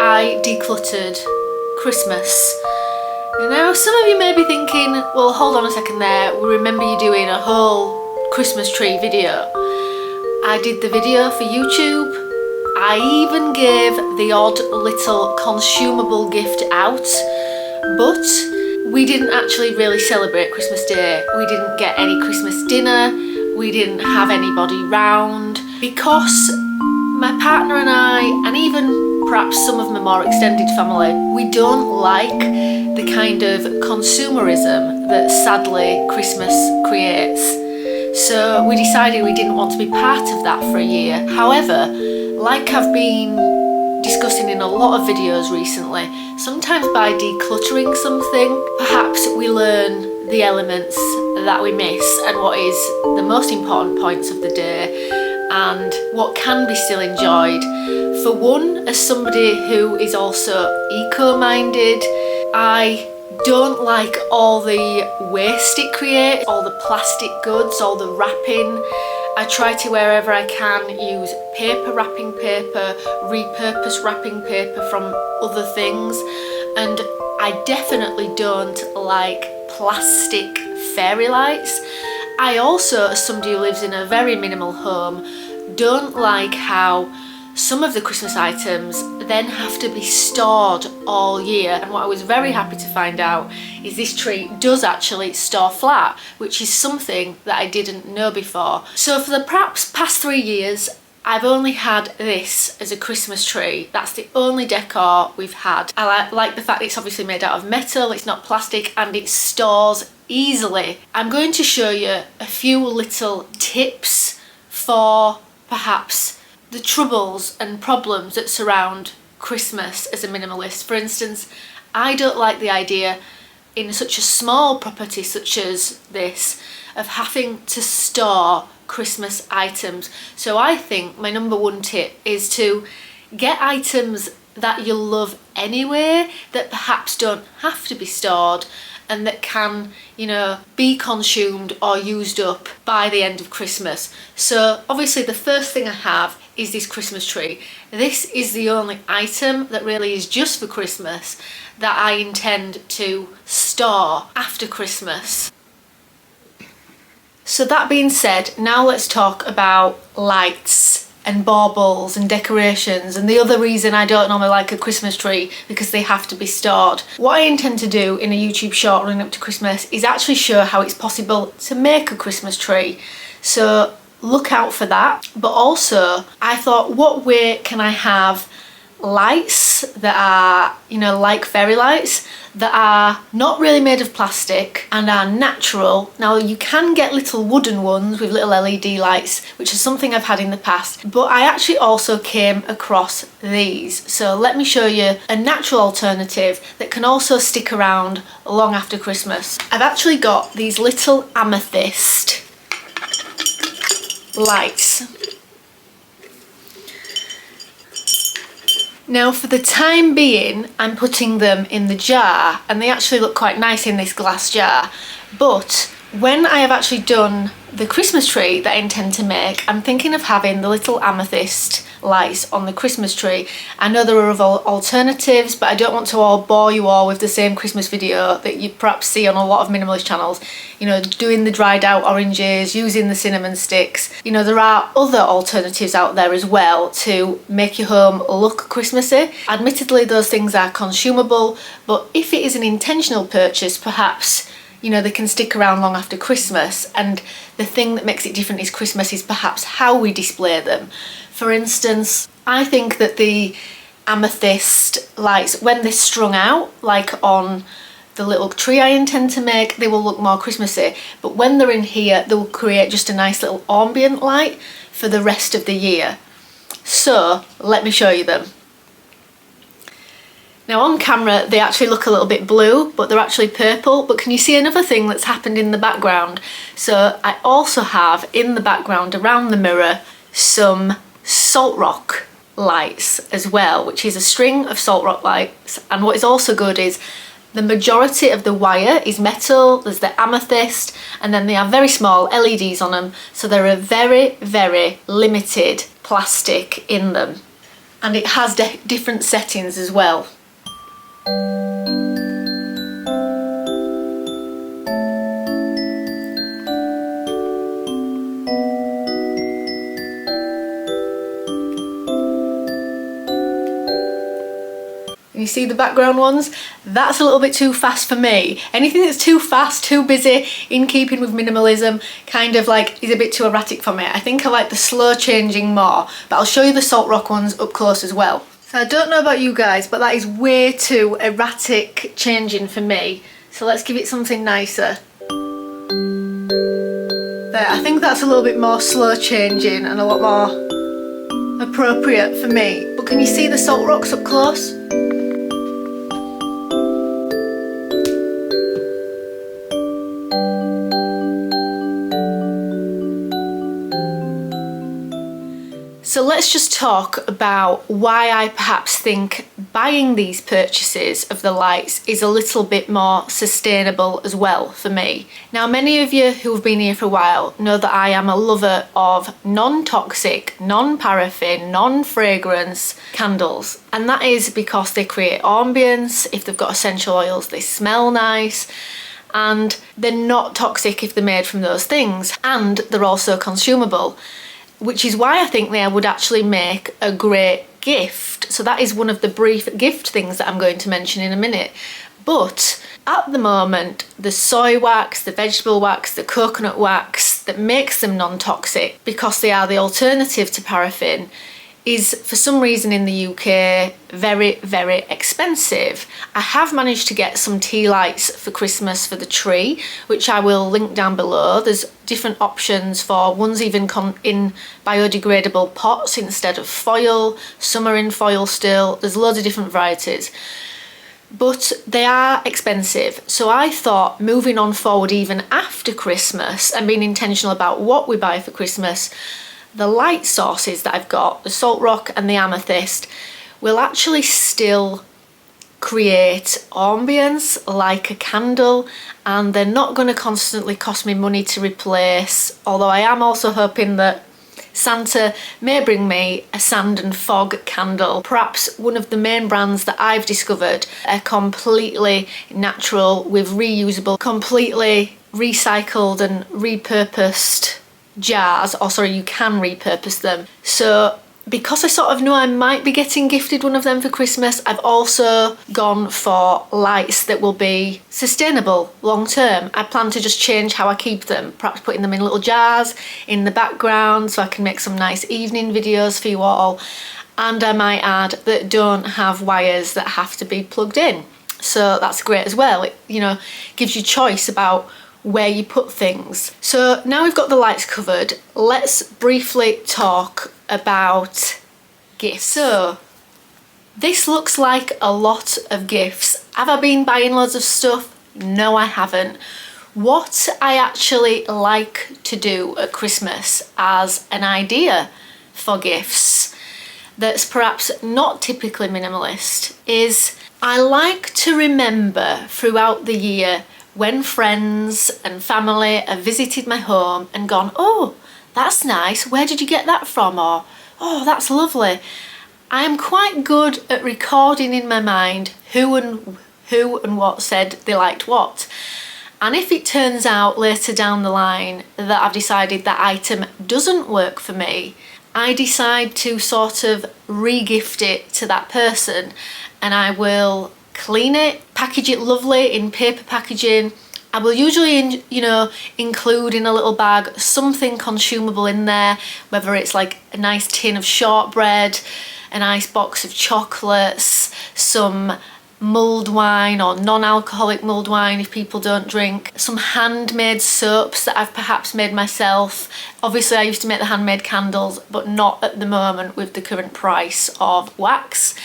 I decluttered Christmas. Now some of you may be thinking, well, hold on a second there, we remember you doing a whole Christmas tree video. I did the video for YouTube. I even gave the odd little consumable gift out, but we didn't actually really celebrate Christmas Day. We didn't get any Christmas dinner, we didn't have anybody round, because my partner and I, and even perhaps some of my more extended family, we don't like the kind of consumerism that sadly Christmas creates. So we decided we didn't want to be part of that for a year. However, like I've been discussing in a lot of videos recently, sometimes by decluttering something, perhaps we learn the elements that we miss and what is the most important points of the day and what can be still enjoyed. For one, as somebody who is also eco-minded, I don't like all the waste it creates, all the plastic goods, all the wrapping. I try to, wherever I can, use paper wrapping paper, repurpose wrapping paper from other things, and I definitely don't like plastic fairy lights. I also, as somebody who lives in a very minimal home, don't like how some of the Christmas items then have to be stored all year. And what I was very happy to find out is this tree does actually store flat, which is something that I didn't know before. So for the perhaps past 3 years, I've only had this as a Christmas tree. That's the only decor we've had. I like the fact that it's obviously made out of metal, it's not plastic, and it stores easily. I'm going to show you a few little tips for perhaps the troubles and problems that surround Christmas as a minimalist. For instance, I don't like the idea in such a small property such as this of having to store Christmas items. So I think my number one tip is to get items that you love anyway, that perhaps don't have to be stored and that can, you know, be consumed or used up by the end of Christmas. So obviously the first thing I have is this Christmas tree. This is the only item that really is just for Christmas that I intend to store after Christmas. So that being said, now let's talk about lights and baubles and decorations and the other reason I don't normally like a Christmas tree, because they have to be stored. What I intend to do in a YouTube short running up to Christmas is actually show how it's possible to make a Christmas tree. So look out for that. But also I thought, what way can I have lights that are, you know, like fairy lights, that are not really made of plastic and are natural. Now you can get little wooden ones with little LED lights, which is something I've had in the past, but I actually also came across these. So let me show you a natural alternative that can also stick around long after Christmas. I've actually got these little amethyst lights. Now for the time being, I'm putting them in the jar, and they actually look quite nice in this glass jar. But when I have actually done the Christmas tree that I intend to make, I'm thinking of having the little amethyst lights on the Christmas tree. I know there are other alternatives, but I don't want to all bore you all with the same Christmas video that you perhaps see on a lot of minimalist channels. You know, doing the dried out oranges, using the cinnamon sticks. You know, there are other alternatives out there as well to make your home look Christmassy. Admittedly, those things are consumable, but if it is an intentional purchase, perhaps, you know, they can stick around long after Christmas. And the thing that makes it different is Christmas is perhaps how we display them. For instance, I think that the amethyst lights, when they're strung out, like on the little tree I intend to make, they will look more Christmassy. But when they're in here, they will create just a nice little ambient light for the rest of the year. So let me show you them. Now on camera they actually look a little bit blue, but they're actually purple. But can you see another thing that's happened in the background? So I also have in the background around the mirror some salt rock lights as well, which is a string of salt rock lights. And what is also good is the majority of the wire is metal. There's the amethyst, and then they have very small LEDs on them, so they're a very, very limited plastic in them. and it has different settings as well. You see the background ones? That's a little bit too fast for me. Anything that's too fast, too busy, in keeping with minimalism, kind of like is a bit too erratic for me. I think I like the slow changing more, but I'll show you the Salt Rock ones up close as well. So I don't know about you guys, but that is way too erratic changing for me. So let's give it something nicer. There, I think that's a little bit more slow changing and a lot more appropriate for me. But can you see the Salt Rocks up close? So let's just talk about why I perhaps think buying these purchases of the lights is a little bit more sustainable as well for me. Now, many of you who have been here for a while know that I am a lover of non-toxic, non-paraffin, non-fragrance candles. And that is because they create ambience. If they've got essential oils, they smell nice. And they're not toxic if they're made from those things. And they're also consumable, which is why I think they would actually make a great gift. So that is one of the brief gift things that I'm going to mention in a minute. But at the moment, the soy wax, the vegetable wax, the coconut wax that makes them non-toxic, because they are the alternative to paraffin, is for some reason in the UK very, very expensive. I have managed to get some tea lights for Christmas for the tree, which I will link down below. There's different options for ones even in biodegradable pots instead of foil. Some are in foil still. There's loads of different varieties. But they are expensive. So I thought moving on forward even after Christmas and being intentional about what we buy for Christmas, the light sources that I've got, the Salt Rock and the Amethyst, will actually still create ambience like a candle, and they're not going to constantly cost me money to replace, although I am also hoping that Santa may bring me a sand and fog candle. Perhaps one of the main brands that I've discovered are completely natural with reusable, completely recycled and repurposed jars, or sorry, you can repurpose them. So because I sort of know I might be getting gifted one of them for Christmas, I've also gone for lights that will be sustainable long term. I plan to just change how I keep them, perhaps putting them in little jars in the background so I can make some nice evening videos for you all. And I might add that don't have wires that have to be plugged in. So that's great as well. It, you know, gives you choice about where you put things. So now we've got the lights covered, let's briefly talk about gifts. So this looks like a lot of gifts. Have I been buying loads of stuff? No, I haven't. What I actually like to do at Christmas as an idea for gifts that's perhaps not typically minimalist is I like to remember throughout the year when friends and family have visited my home and gone, oh, that's nice, where did you get that from? Or, oh, that's lovely. I am quite good at recording in my mind who and what said they liked what. And if it turns out later down the line that I've decided that item doesn't work for me, I decide to sort of re-gift it to that person, and I will clean it, package it lovely in paper packaging. I will usually, include in a little bag something consumable in there, whether it's like a nice tin of shortbread, a nice box of chocolates, some mulled wine or non-alcoholic mulled wine if people don't drink, some handmade soaps that I've perhaps made myself. Obviously I used to make the handmade candles, but not at the moment with the current price of wax.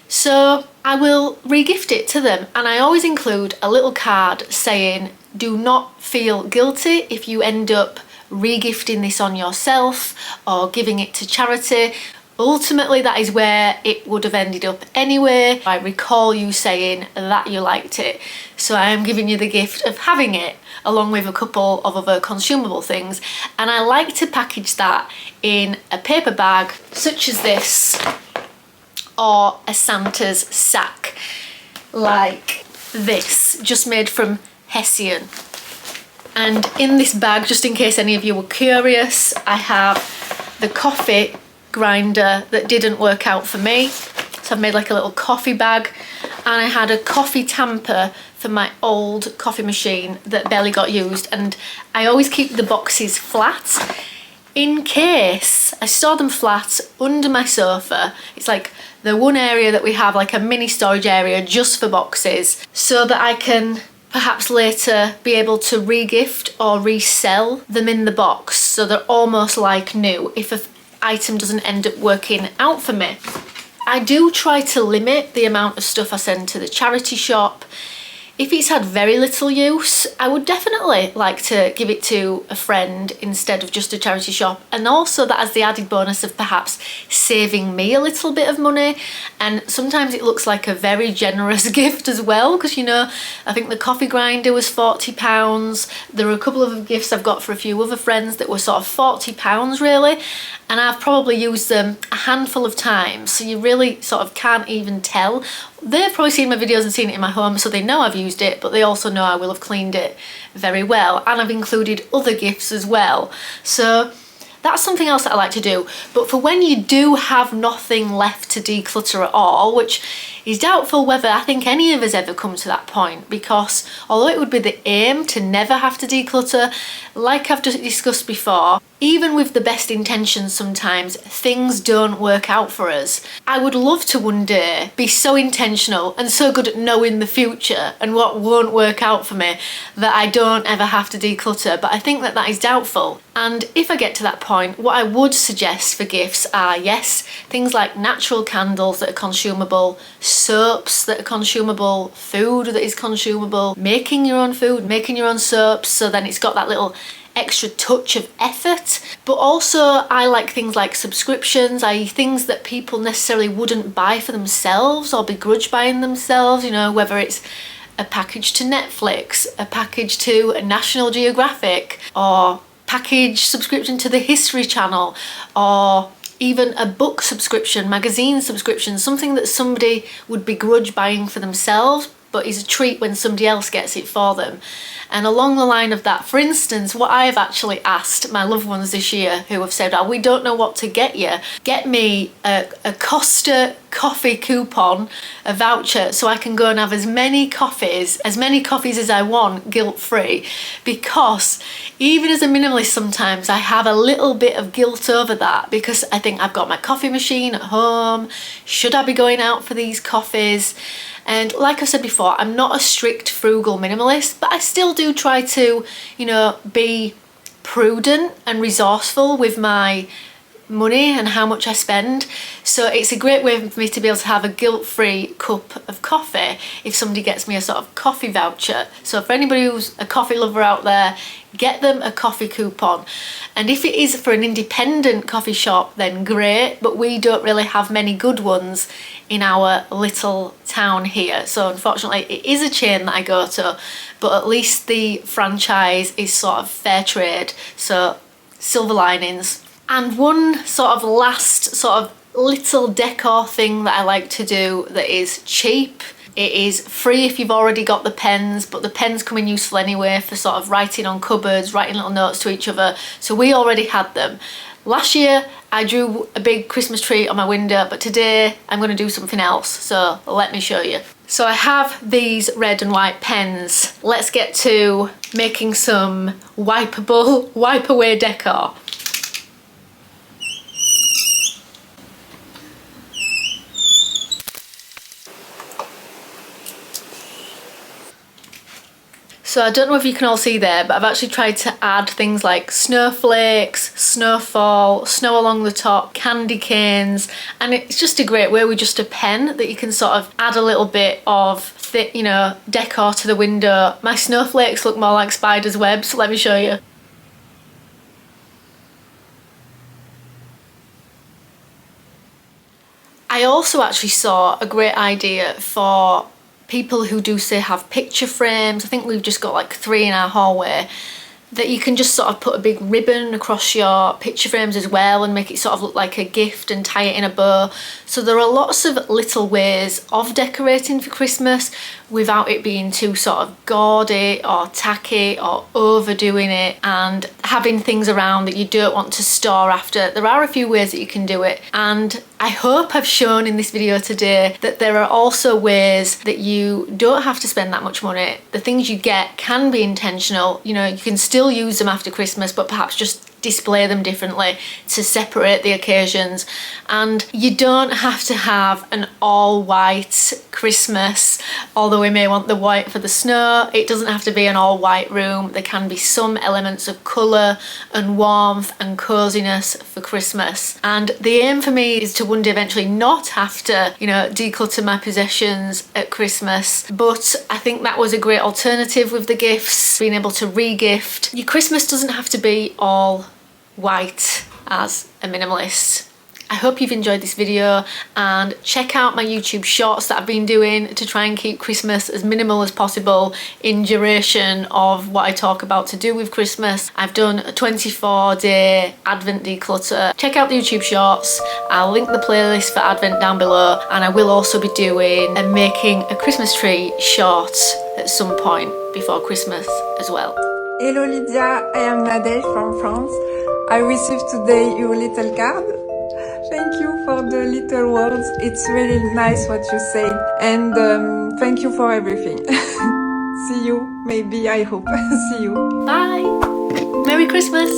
So I will re-gift it to them, and I always include a little card saying, do not feel guilty if you end up re-gifting this on yourself or giving it to charity. Ultimately, that is where it would have ended up anyway. I recall you saying that you liked it, so I am giving you the gift of having it along with a couple of other consumable things. And I like to package that in a paper bag such as this. or a Santa's sack like this, just made from Hessian. And in this bag, just in case any of you were curious, I have the coffee grinder that didn't work out for me. So I've made like a little coffee bag, and I had a coffee tamper for my old coffee machine that barely got used, and I always keep the boxes flat in case. I store them flat under my sofa. It's like the one area that we have, like a mini storage area just for boxes, so that I can perhaps later be able to re-gift or resell them in the box, so they're almost like new if an item doesn't end up working out for me. I do try to limit the amount of stuff I send to the charity shop. If it's had very little use, I would definitely like to give it to a friend instead of just a charity shop, and also that has the added bonus of perhaps saving me a little bit of money. And sometimes it looks like a very generous gift as well, because, you know, I think the coffee grinder was £40. There are a couple of gifts I've got for a few other friends that were sort of £40 really, and I've probably used them a handful of times, so you really sort of can't even tell. They've probably seen my videos and seen it in my home, so they know I've used it, but they also know I will have cleaned it very well, and I've included other gifts as well. So that's something else that I like to do. But for when you do have nothing left to declutter at all, which is doubtful whether I think any of us ever come to that point, because although it would be the aim to never have to declutter, like I've just discussed before, even with the best intentions, sometimes things don't work out for us. I would love to one day be so intentional and so good at knowing the future and what won't work out for me that I don't ever have to declutter, but I think that that is doubtful. And if I get to that point, what I would suggest for gifts are, yes, things like natural candles that are consumable, soaps that are consumable, food that is consumable, making your own food, making your own soaps, so then it's got that little extra touch of effort. But also I like things like subscriptions, i.e. things that people necessarily wouldn't buy for themselves or begrudge buying themselves, you know, whether it's a package to Netflix, a package to a National Geographic, or package subscription to the History Channel, or even a book subscription, magazine subscription, something that somebody would begrudge buying for themselves but is a treat when somebody else gets it for them. And along the line of that, for instance, what I've actually asked my loved ones this year who have said, oh, we don't know what to get you, get me a Costa coffee coupon, a voucher, so I can go and have as many coffees as I want guilt-free. Because even as a minimalist, sometimes I have a little bit of guilt over that, because I think I've got my coffee machine at home, should I be going out for these coffees? And like I said before, I'm not a strict frugal minimalist, but I still do try to, you know, be prudent and resourceful with my money and how much I spend. So it's a great way for me to be able to have a guilt-free cup of coffee if somebody gets me a sort of coffee voucher. So for anybody who's a coffee lover out there, get them a coffee coupon. And if it is for an independent coffee shop, then great, but we don't really have many good ones in our little town here. So unfortunately it is a chain that I go to, but at least the franchise is sort of fair trade, so silver linings. And one sort of last sort of little decor thing that I like to do that is cheap. It is free if you've already got the pens, but the pens come in useful anyway for sort of writing on cupboards, writing little notes to each other. So we already had them. Last year I drew a big Christmas tree on my window, but today I'm going to do something else. So let me show you. So I have these red and white pens. Let's get to making some wipeable, wipe away decor. So I don't know if you can all see there, but I've actually tried to add things like snowflakes, snowfall, snow along the top, candy canes, and it's just a great way with just a pen that you can sort of add a little bit of thick, you know, decor to the window. My snowflakes look more like spider's webs, so let me show you. I also actually saw a great idea for people who do say have picture frames. I think we've just got like 3 in our hallway, that you can just sort of put a big ribbon across your picture frames as well and make it sort of look like a gift and tie it in a bow. So there are lots of little ways of decorating for Christmas without it being too sort of gaudy or tacky or overdoing it and having things around that you don't want to store after. There are a few ways that you can do it, and I hope I've shown in this video today that there are also ways that you don't have to spend that much money. The things you get can be intentional. You know, you can still use them after Christmas, but perhaps just display them differently to separate the occasions. And you don't have to have an all white Christmas, although we may want the white for the snow. It doesn't have to be an all white room. There can be some elements of colour and warmth and coziness for Christmas. And the aim for me is to one day eventually not have to, you know, declutter my possessions at Christmas. But I think that was a great alternative with the gifts, being able to re-gift. Your Christmas doesn't have to be all white as a minimalist. I hope you've enjoyed this video, and check out my YouTube shorts that I've been doing to try and keep Christmas as minimal as possible in duration of what I talk about to do with Christmas. I've done a 24-day Advent declutter. Check out the YouTube shorts. I'll link the playlist for Advent down below, and I will also be doing and making a Christmas tree short at some point before Christmas as well. Hello Lydia, I am Nadège from France. I received today your little card. Thank you for the little words. It's really nice what you said, and thank you for everything. See you, maybe, I hope. See you. Bye. Merry Christmas.